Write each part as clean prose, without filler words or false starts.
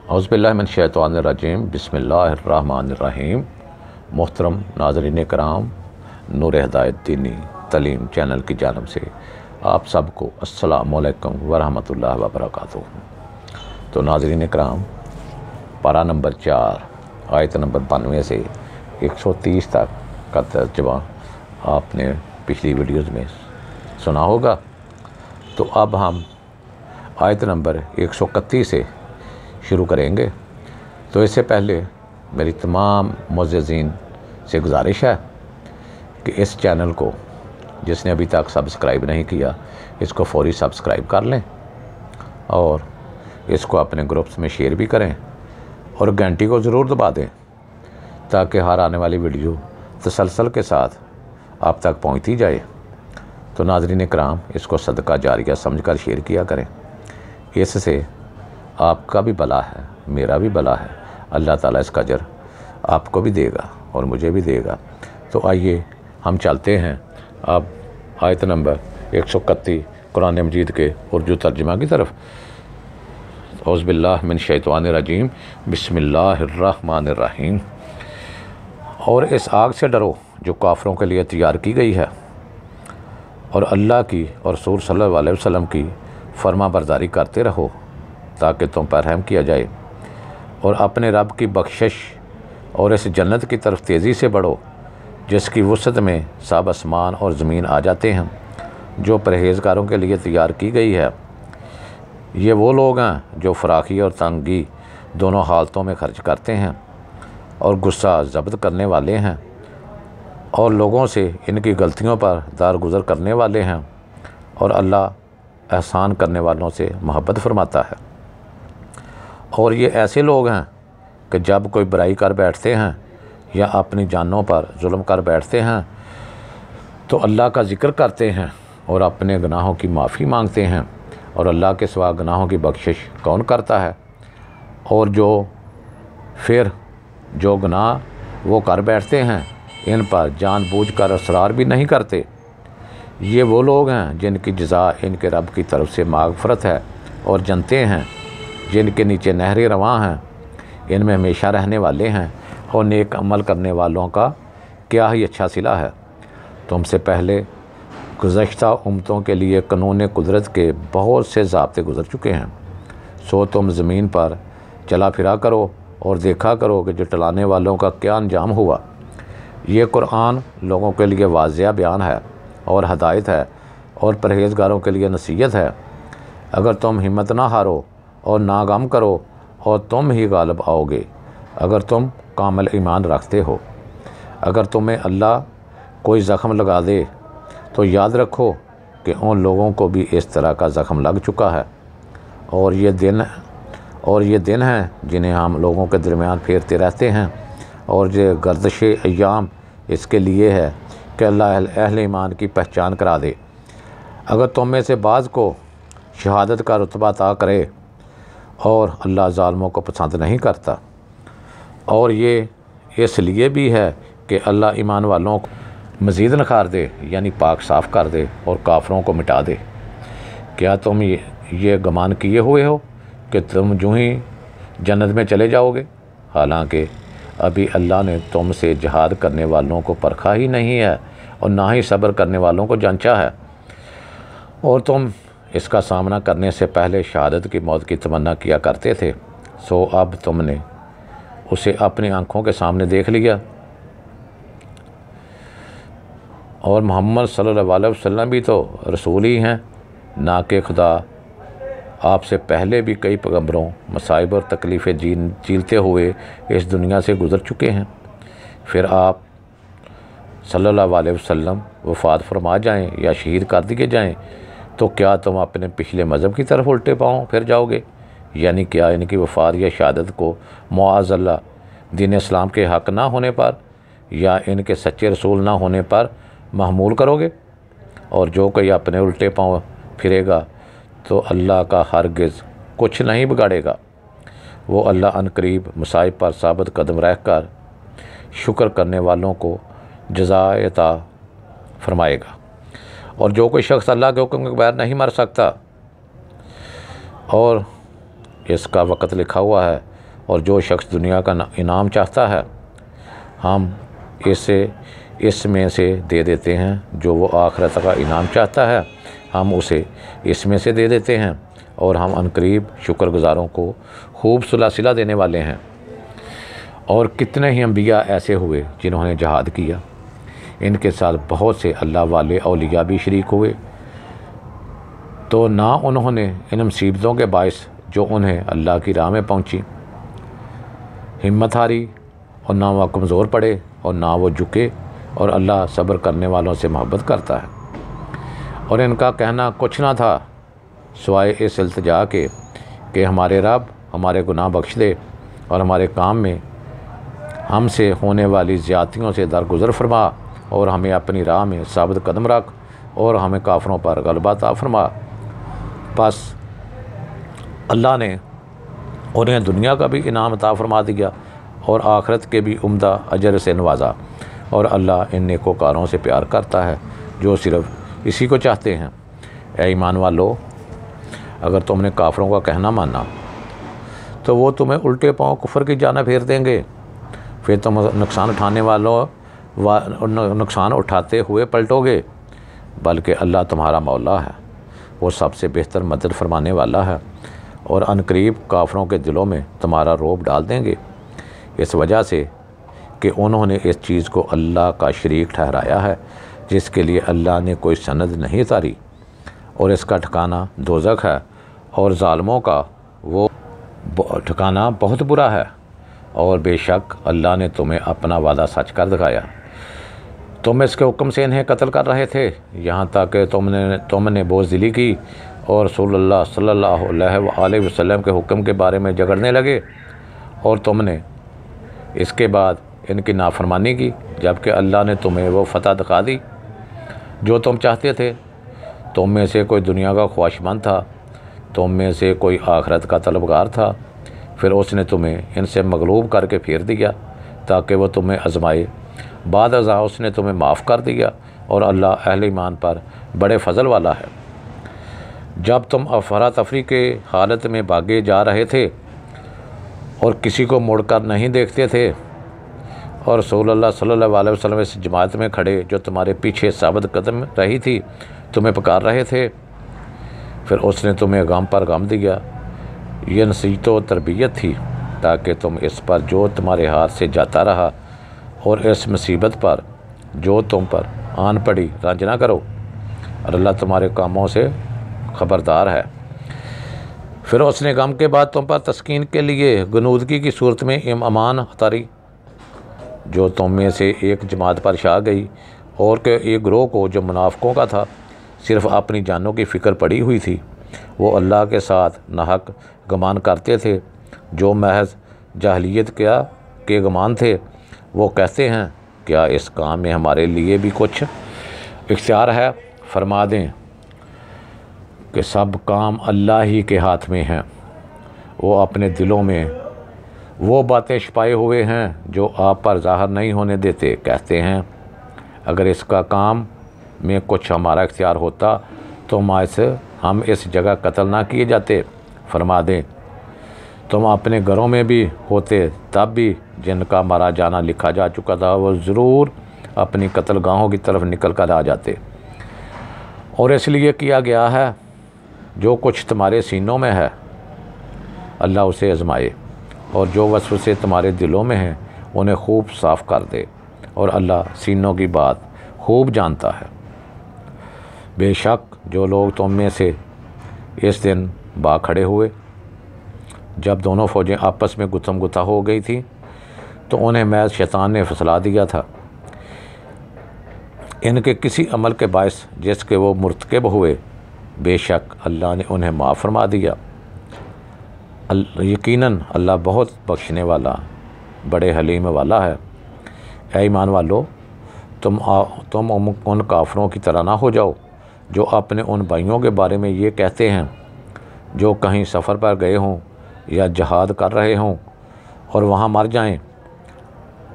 औज़ुबिल्लाहि मिनश्शैतानिर्रजीम बिस्मिल्लाहिर्रहमानिर्रहीम। मोहतरम नाज़रीन कराम, नूर हिदायत दीनी तलीम चैनल की जानब से आप सबको अस्सलामु अलैकुम वरहमतुल्लाहि वबरकातुहू। तो नाज़रीन कराम, पारा नंबर 4 आयत नंबर 92 से 130 तक का तर्जुमा आपने पिछली वीडियोज़ में सुना होगा। तो अब हम आयत नंबर 131 से शुरू करेंगे। तो इससे पहले मेरी तमाम मुअज़्ज़िज़ीन से गुजारिश है कि इस चैनल को जिसने अभी तक सब्सक्राइब नहीं किया, इसको फ़ौरी सब्सक्राइब कर लें और इसको अपने ग्रुप्स में शेयर भी करें और घंटी को ज़रूर दबा दें ताकि हर आने वाली वीडियो तसलसल के साथ आप तक पहुंचती जाए। तो नाज़रीन कराम, इसको सदका जारिया समझकर शेयर किया करें। इससे आपका भी भला है, मेरा भी भला है। अल्लाह ताला इसका अजर आपको भी देगा और मुझे भी देगा। तो आइए हम चलते हैं अब आयत नंबर 131 कुरान मजीद के उर्दू तर्जुमा की तरफ। औज़ुबिल्लाहि मिनश्शैतानिर्रजीम बिस्मिल्लाहिर्रहमानिर्रहीम। और इस आग से डरो जो काफ़िरों के लिए तैयार की गई है, और अल्लाह की और रसूल सल्लल्लाहु अलैहि वसल्लम की फरमा बरदारी करते रहो ताकि तुम पर रहम किया जाए, और अपने रब की बख्शिश और इस जन्नत की तरफ तेज़ी से बढ़ो जिसकी वसअत में सब आसमान और ज़मीन आ जाते हैं, जो परहेज़गारों के लिए तैयार की गई है। ये वो लोग हैं जो फराखी और तंगी दोनों हालतों में खर्च करते हैं और गुस्सा ज़ब्त करने वाले हैं और लोगों से इनकी गलतियों पर दारगुज़र करने वाले हैं, और अल्लाह एहसान करने वालों से मोहब्बत फरमाता है। और ये ऐसे लोग हैं कि जब कोई बुराई कर बैठते हैं या अपनी जानों पर जुल्म कर बैठते हैं तो अल्लाह का ज़िक्र करते हैं और अपने गुनाहों की माफ़ी मांगते हैं, और अल्लाह के सिवा गुनाहों की बख्शिश कौन करता है। और जो गुनाह वो कर बैठते हैं इन पर जानबूझकर असरार भी नहीं करते। ये वो लोग हैं जिनकी जज़ा इनके रब की तरफ से माग़फ़रत है और जनते हैं जिनके नीचे नहरें रवां हैं, इनमें हमेशा रहने वाले हैं, और नेक अमल करने वालों का क्या ही अच्छा सिला है। तुमसे पहले गुज़श्ता उम्मतों के लिए कानून कुदरत के बहुत से ज़ाब्ते गुज़र चुके हैं। सो तुम ज़मीन पर चला फिरा करो और देखा करो कि जुटलाने वालों का क्या अंजाम हुआ। ये कुरान लोगों के लिए वाज़िया बयान है और हदायत है और परहेज़गारों के लिए नसीहत है। अगर तुम हिम्मत ना हारो और ना गम करो और तुम ही गालिब आओगे अगर तुम कामिल ईमान रखते हो। अगर तुम्हें अल्लाह कोई ज़ख्म लगा दे तो याद रखो कि उन लोगों को भी इस तरह का ज़ख्म लग चुका है, और ये दिन हैं जिन्हें हम लोगों के दरमियान फेरते रहते हैं, और ये गर्दिश अय्याम इसके लिए है कि अल्लाह अहले ईमान की पहचान करा दे। अगर तुम में से बाज़ को शहादत का रुतबा अता करे, और अल्लाह ज़ालिमों को पसंद नहीं करता। और ये इसलिए भी है कि अल्लाह ईमान वालों को मज़ीद नखार दे, यानी पाक साफ़ कर दे और काफ़रों को मिटा दे। क्या तुम ये गुमान किए हुए हो कि तुम यूँ ही जन्नत में चले जाओगे, हालांकि अभी अल्लाह ने तुमसे जिहाद करने वालों को परखा ही नहीं है और ना ही सब्र करने वालों को जांचा है, और तुम इसका सामना करने से पहले शहादत की मौत की तमन्ना किया करते थे। सो अब तुमने उसे अपनी आंखों के सामने देख लिया। और मोहम्मद सल्लल्लाहु अलैहि वसल्लम भी तो रसूल ही हैं, ना कि खुदा। आपसे पहले भी कई पैगंबरों मसाइब और तकलीफ़ें झीलते हुए इस दुनिया से गुज़र चुके हैं। फिर आप सल्लल्लाहु अलैहि वसल्लम वफ़ात फरमा जाएं या शहीद कर दिए जाएं तो क्या तुम अपने पिछले मज़हब की तरफ उल्टे पाँव फिर जाओगे? यानी क्या इनकी वफ़ात या शहादत को मुआज़ल्ला दीन इस्लाम के हक़ ना होने पर या इनके सच्चे रसूल ना होने पर महमूल करोगे? और जो कोई अपने उल्टे पाँव फिरेगा तो अल्लाह का हरगिज़ कुछ नहीं बिगाड़ेगा। वो अल्लाह अनकरीब मसाइब पर साबित कदम रहकर शुक्र करने वालों को जज़ाए अता फरमाएगा। और जो कोई शख्स अल्लाह के हुक्म के बगैर नहीं मर सकता, और इसका वक़्त लिखा हुआ है और जो शख्स दुनिया का इनाम चाहता है हम इसमें से दे देते हैं, जो वो आखिरत का इनाम चाहता है हम उसे इसमें से दे देते हैं, और हम अनकरीब शुक्रगुजारों को खूब सुलह देने वाले हैं। और कितने ही अंबिया ऐसे हुए जिन्होंने जहाद किया, इनके साथ बहुत से अल्लाह वाले औलिया भी शरीक हुए, तो ना उन्होंने इन मुसीबतों के बायस जो उन्हें अल्लाह की राह में पहुँची हिम्मत हारी, और ना वह कमज़ोर पड़े और ना वो झुके, और अल्लाह सब्र करने वालों से मोहब्बत करता है। और इनका कहना कुछ ना था सिवाय इस इल्तिजा के कि हमारे रब हमारे गुनाह बख्श दे और हमारे काम में हमसे होने वाली ज़्यादतियों से दरगुज़र फरमा, और हमें अपनी राह में साबित कदम रख, और हमें काफिरों पर गलबा अता फरमा। बस अल्लाह ने उन्हें दुनिया का भी इनाम अता फरमा दिया और आखिरत के भी उम्दा अजर से नवाजा। और अल्लाह इन नेकोकारों से प्यार करता है जो सिर्फ़ इसी को चाहते हैं। ए ईमान वालो, अगर तुमने काफिरों का कहना माना तो वो तुम्हें उल्टे पांव कुफर की जाना फेर देंगे, फिर तुम नुकसान उठाते हुए पलटोगे। बल्कि अल्लाह तुम्हारा मौला है, वो सबसे बेहतर मदद फरमाने वाला है, और अनकरीब काफिरों के दिलों में तुम्हारा रोब डाल देंगे, इस वजह से कि उन्होंने इस चीज़ को अल्लाह का शरीक ठहराया है जिसके लिए अल्लाह ने कोई सनद नहीं उतारी, और इसका ठिकाना दोज़ख है, और ज़ालिमों का वो ठिकाना बहुत बुरा है। और बेशक अल्लाह ने तुम्हें अपना वादा सच कर दिखाया। तुम इसके हुक्म से इन्हें कत्ल कर रहे थे, यहाँ तक कि तुमने बोझदिली की और रसूलुल्लाह सल्लल्लाहु अलैहि वसल्लम के हुक्म के बारे में झगड़ने लगे, और तुमने इसके बाद इनकी नाफरमानी की, जबकि अल्लाह ने तुम्हें वो फ़तह दिखा दी जो तुम चाहते थे। तुम में से कोई दुनिया का ख्वाहिशमंद था, तुम में से कोई आखिरत का तलबगार था, फिर उसने तुम्हें इनसे मगलूब करके फेर दिया ताकि वो तुम्हें आजमाए। बाद अज़ा उसने तुम्हें माफ़ कर दिया, और अल्लाह अहले ईमान पर बड़े फजल वाला है। जब तुम अफरा तफरी के हालत में भागे जा रहे थे और किसी को मुड़कर नहीं देखते थे, और रसूलुल्लाह सल्लल्लाहु अलैहि वसल्लम इस जमात में खड़े जो तुम्हारे पीछे साबित कदम रही थी तुम्हें पुकार रहे थे, फिर उसने तुम्हें गम पर गम दिया। ये नसीहत व तरबियत थी ताकि तुम इस पर जो तुम्हारे हाथ से जाता रहा और इस मुसीबत पर जो तुम पर आन पड़ी रंज ना करो, और अल्लाह तुम्हारे कामों से ख़बरदार है। फिर उसने गम के बाद तुम पर तस्कीन के लिए गनूदगी की सूरत में अमान उतारी जो तुम में से एक जमात पर छा गई, और के एक ग्रोह को जो मुनाफिकों का था सिर्फ़ अपनी जानों की फ़िक्र पड़ी हुई थी। वो अल्लाह के साथ नाहक गमान करते थे जो महज जाहलियत के गमान थे। वो कहते हैं क्या इस काम में हमारे लिए भी कुछ इख्तियार है? फरमा दें कि सब काम अल्लाह ही के हाथ में हैं। वो अपने दिलों में वो बातें छिपाए हुए हैं जो आप पर ज़ाहिर नहीं होने देते। कहते हैं अगर इसका काम में कुछ हमारा इख्तियार होता तो हम इस जगह कत्ल ना किए जाते। फरमा दें तुम अपने घरों में भी होते तब भी जिनका मारा जाना लिखा जा चुका था वो ज़रूर अपनी कत्लगाहों की तरफ निकल कर आ जाते। और इसलिए किया गया है जो कुछ तुम्हारे सीनों में है अल्लाह उसे आजमाए, और जो वसवसे तुम्हारे दिलों में हैं उन्हें खूब साफ़ कर दे, और अल्लाह सीनों की बात खूब जानता है। बेशक जो लोग तुम में से इस दिन भाग खड़े हुए जब दोनों फ़ौजें आपस में गुत्थम गुत्था हो गई थी तो उन्हें महज शैतान ने फसला दिया था इनके किसी अमल के बायस जिसके वो मुर्तकब हुए। बेशक अल्लाह ने उन्हें माफ़ फरमा दिया। यकीनन अल्लाह बहुत बख्शने वाला बड़े हलीम वाला है। ऐ ईमान वालो, तुम उन काफरों की तरह ना हो जाओ जो अपने उन भाइयों के बारे में ये कहते हैं जो कहीं सफ़र पर गए हों या जहाद कर रहे हों और वहाँ मर जाएं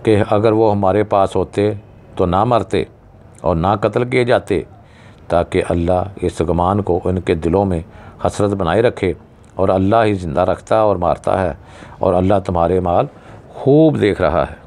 कि अगर वो हमारे पास होते तो ना मरते और ना कत्ल किए जाते, ताकि अल्लाह इस गुमान को उनके दिलों में हसरत बनाए रखे और अल्लाह ही ज़िंदा रखता और मारता है, और अल्लाह तुम्हारे माल खूब देख रहा है।